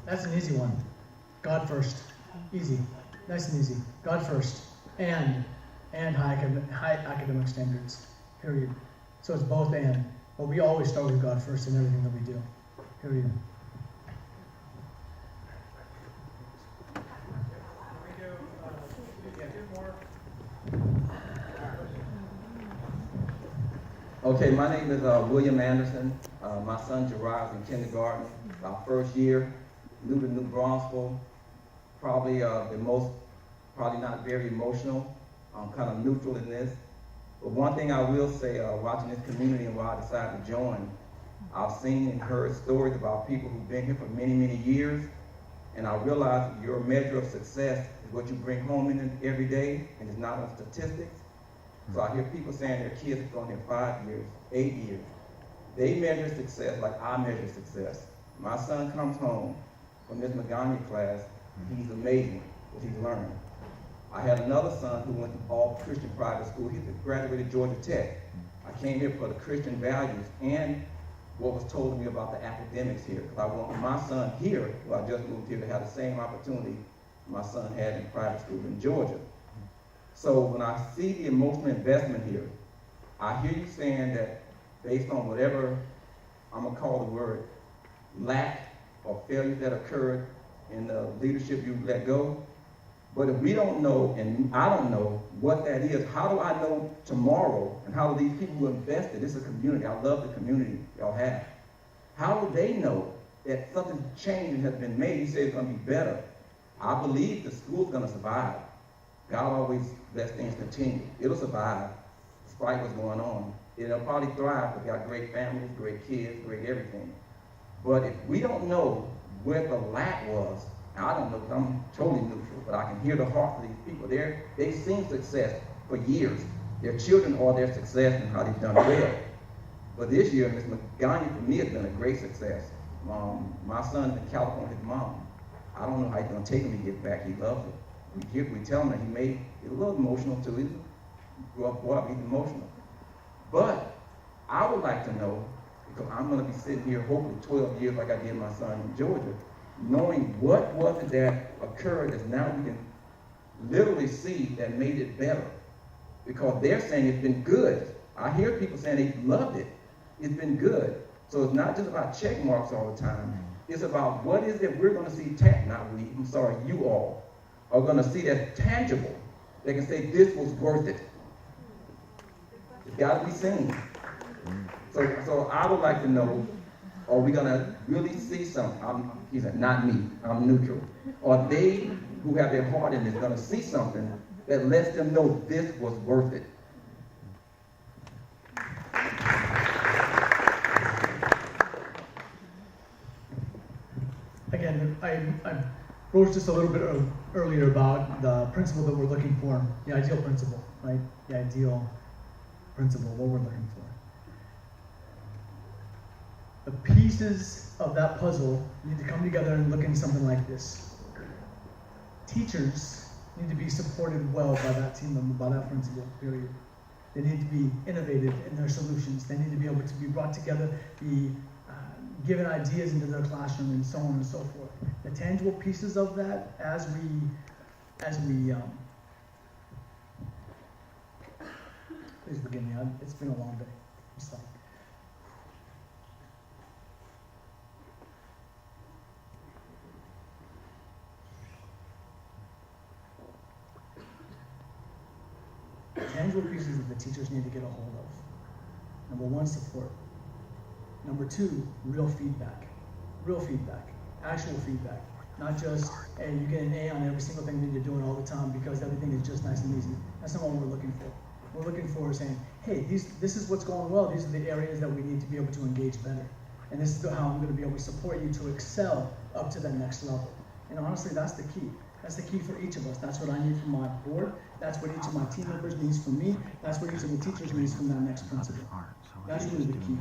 That's an easy one. God first. Easy. Nice and easy. God first. And high academic standards. Period. So it's both and. But we always start with God first in everything that we do. Period. Okay, my name is William Anderson. My son Gerard is in kindergarten, our first year, new to New Braunfels. Probably probably not very emotional. I'm kind of neutral in this. But one thing I will say, watching this community and why I decided to join, I've seen and heard stories about people who've been here for many, many years, and I realize that your measure of success is what you bring home in every day, and it's not on statistics. So I hear people saying their kids have gone here 5 years, 8 years. They measure success like I measure success. My son comes home from Ms. Magani class, and he's amazing what he's learned. I had another son who went to all Christian private school. He graduated Georgia Tech. I came here for the Christian values and what was told to me about the academics here. Because I want my son here, who I just moved here, to have the same opportunity my son had in private school in Georgia. So when I see the emotional investment here, I hear you saying that based on whatever I'm going to call the word lack or failures that occurred in the leadership you let go. But if we don't know, and I don't know what that is, how do I know tomorrow, and how do these people who invested, this is a community, I love the community y'all have, how do they know that something changed has been made? You say it's going to be better. I believe the school's going to survive. God always lets things continue. It'll survive despite what's going on. It'll probably thrive. We've got great families, great kids, great everything. But if we don't know where the lack was, I don't know, because I'm totally neutral, but I can hear the heart of these people. They've seen success for years. Their children are their success and how they've done well. But this year, Ms. McGonigal, for me, has been a great success. My son's in California with his mom. I don't know how he's going to take him to get back. He loves it. We tell him that he's a little emotional too. He grew up boy, he's emotional. But I would like to know, because I'm going to be sitting here hopefully 12 years like I did my son in Georgia, knowing what was it that occurred that now we can literally see that made it better. Because they're saying it's been good. I hear people saying they loved it. It's been good. So it's not just about check marks all the time. It's about what is it we're going to see, you all are going to see that's tangible. They can say this was worth it. It's got to be seen. So I would like to know, are we going to really see something? He said, not me, I'm neutral. Are they who have their heart in this going to see something that lets them know this was worth it? Again, I wrote just a little bit earlier about the principle that we're looking for, the ideal principle, right? The ideal principle, what we're looking for. The pieces of that puzzle need to come together and look in something like this. Teachers need to be supported well by that team member, by that principal, period. They need to be innovative in their solutions. They need to be able to be brought together, be given ideas into their classroom, and so on and so forth. The tangible pieces of that, as we please forgive me, it's been a long day. I'm sorry. Tangible pieces that the teachers need to get a hold of. Number one, support. Number two, real feedback. Real feedback. Actual feedback. Not just, hey, you get an A on every single thing that you're doing all the time because everything is just nice and easy. That's not what we're looking for. We're looking for saying, hey, this is what's going well. These are the areas that we need to be able to engage better. And this is how I'm going to be able to support you to excel up to that next level. And honestly, that's the key. That's the key for each of us. That's what I need from my board. That's what each of my team members needs from me. That's what each of the teachers needs from that next principal. That's really the key.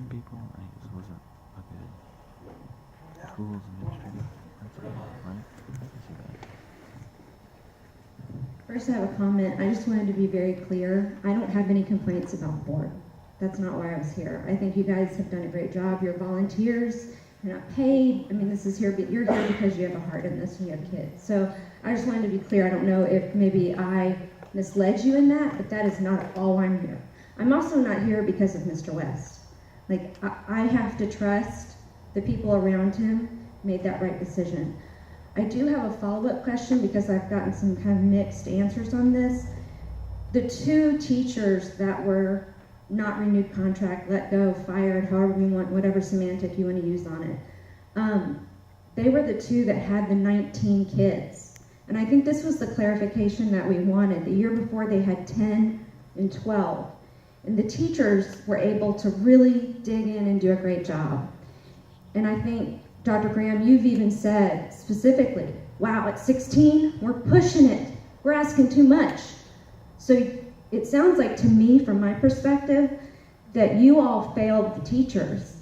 People, it wasn't a good schools administrative principal, right? First, I have a comment. I just wanted to be very clear. I don't have any complaints about the board. That's not why I was here. I think you guys have done a great job. You're volunteers. You're not paid. I mean, this is here, but you're here because you have a heart in this and you have kids. So I just wanted to be clear. I don't know if maybe I misled you in that, but that is not all I'm here. I'm also not here because of Mr. West. Like, I have to trust the people around him made that right decision. I do have a follow-up question because I've gotten some kind of mixed answers on this. The 2 teachers that were not renewed contract, let go, fired, however you want, whatever semantic you want to use on it, they were the 2 that had the 19 kids. And I think this was the clarification that we wanted. The year before they had 10 and 12. And the teachers were able to really dig in and do a great job. And I think, Dr. Graham, you've even said specifically, wow, at 16, we're pushing it. We're asking too much. So it sounds like to me, from my perspective, that you all failed the teachers.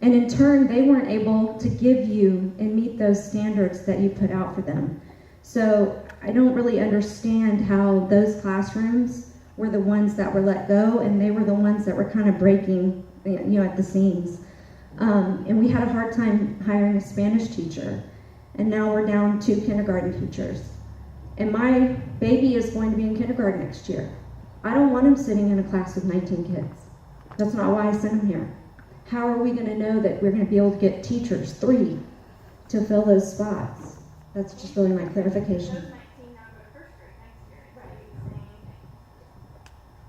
And in turn, they weren't able to give you and meet those standards that you put out for them. So I don't really understand how those classrooms were the ones that were let go, and they were the ones that were kind of breaking, at the seams. And we had a hard time hiring a Spanish teacher, and now we're down 2 kindergarten teachers. And my baby is going to be in kindergarten next year. I don't want him sitting in a class with 19 kids. That's not why I sent him here. How are we going to know that we're going to be able to get teachers, 3, to fill those spots? That's just really my clarification. Those 19 now go to first grade next year.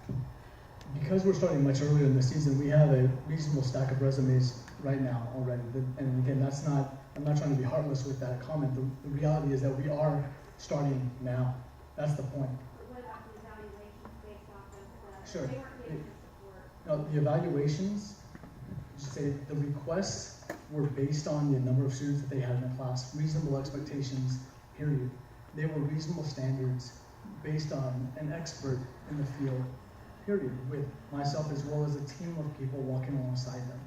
Right. Because we're starting much earlier in the season, we have a reasonable stack of resumes right now already. And again, I'm not trying to be heartless with that comment. The reality is that we are starting now. That's the point. But what about the evaluations based off of the, Sure. they weren't getting the support? Now, the evaluations, just say the requests were based on the number of students that they had in the class, reasonable expectations, period. They were reasonable standards based on an expert in the field, period, with myself as well as a team of people walking alongside them.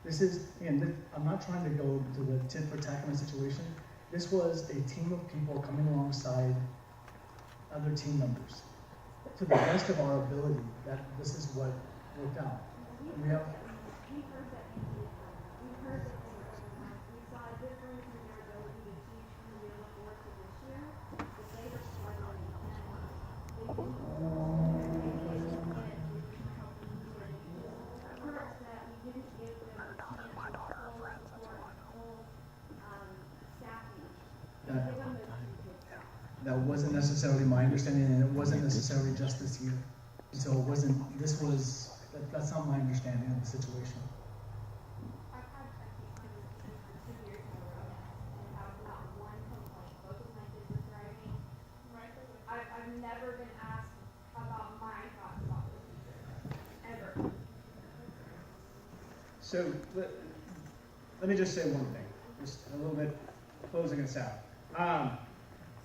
This is, again, I'm not trying to go to the tit for tat kind of situation. This was a team of people coming alongside other team members. To the best of our ability, that this is what worked out. And we have, We've heard that Andy is coming. We've heard that they were overnight. We saw a difference in their ability to teach from the year before to this year, but they were struggling. And they didn't it hurts that we didn't give them a chance to full support, full staffing. Give them those 2 kids. that wasn't necessarily my understanding, and it wasn't necessarily just this year. So it wasn't, that's not my understanding of the situation. I've had a teacher in this position for 2 years in a row now, and have not one complaint. Both of my kids are thriving. I've never been asked about my thoughts about the teacher, ever. So let me just say one thing, just a little bit closing us out.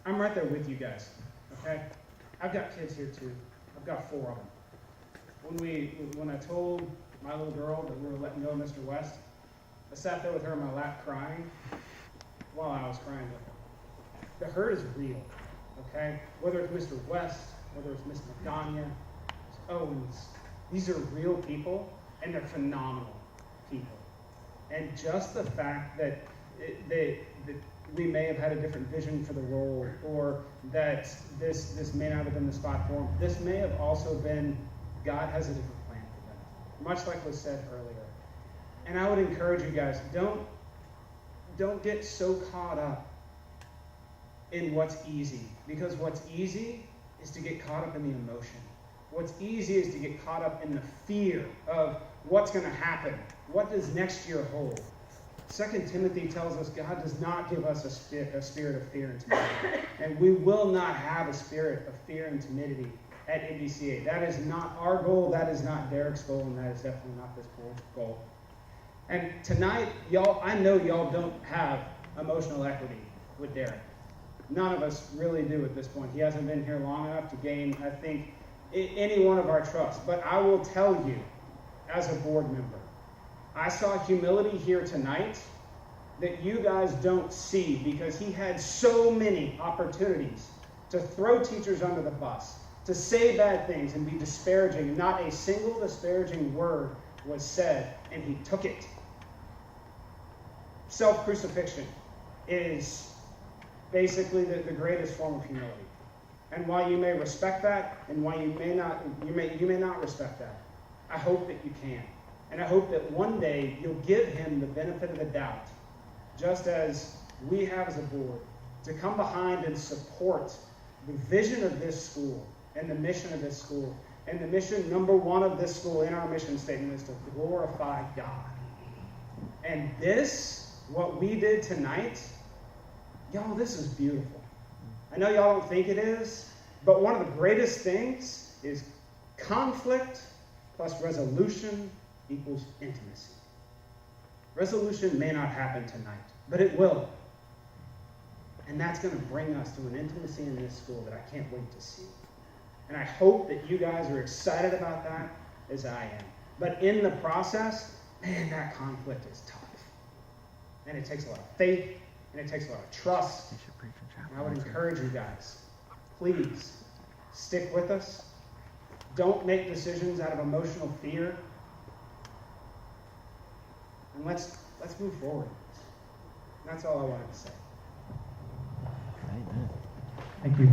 I'm right there with you guys, okay? I've got kids here too. I've got 4 of them. When I told my little girl that we were letting go of Mr. West, I sat there with her in my lap crying while I was crying with her. The hurt is real, okay? Whether it's Mr. West, whether it's Miss Magana, Miss Owens, these are real people, and they're phenomenal people. And just the fact that we may have had a different vision for the role, or that this may not have been the spot for them, this may have also been God has a different plan for them, much like was said earlier. And I would encourage you guys, don't get so caught up in what's easy, because what's easy is to get caught up in the emotion. What's easy is to get caught up in the fear of what's going to happen. What does next year hold? 2 Timothy tells us God does not give us a spirit of fear and timidity. And we will not have a spirit of fear and timidity at NBCA. That is not our goal. That is not Derek's goal. And that is definitely not this board's goal. And tonight, y'all, I know y'all don't have emotional equity with Derek. None of us really do at this point. He hasn't been here long enough to gain, I think, any one of our trust. But I will tell you, as a board member, I saw humility here tonight that you guys don't see, because he had so many opportunities to throw teachers under the bus, to say bad things and be disparaging, and not a single disparaging word was said, and he took it. self-crucifixion is basically the greatest form of humility. And while you may respect that, and while you may not respect that, I hope that you can. And I hope that one day you'll give him the benefit of the doubt, just as we have as a board, to come behind and support the vision of this school and the mission of this school. And the mission number one of this school in our mission statement is to glorify God. And this, what we did tonight, y'all, this is beautiful. I know y'all don't think it is, but one of the greatest things is conflict plus resolution equals intimacy. Resolution may not happen tonight, but it will. And that's going to bring us to an intimacy in this school that I can't wait to see. And I hope that you guys are excited about that as I am. But in the process, man, that conflict is tough. And it takes a lot of faith, and it takes a lot of trust. And I would encourage you guys, please stick with us. Don't make decisions out of emotional fear. And let's move forward. That's all I wanted to say. Amen. Thank you.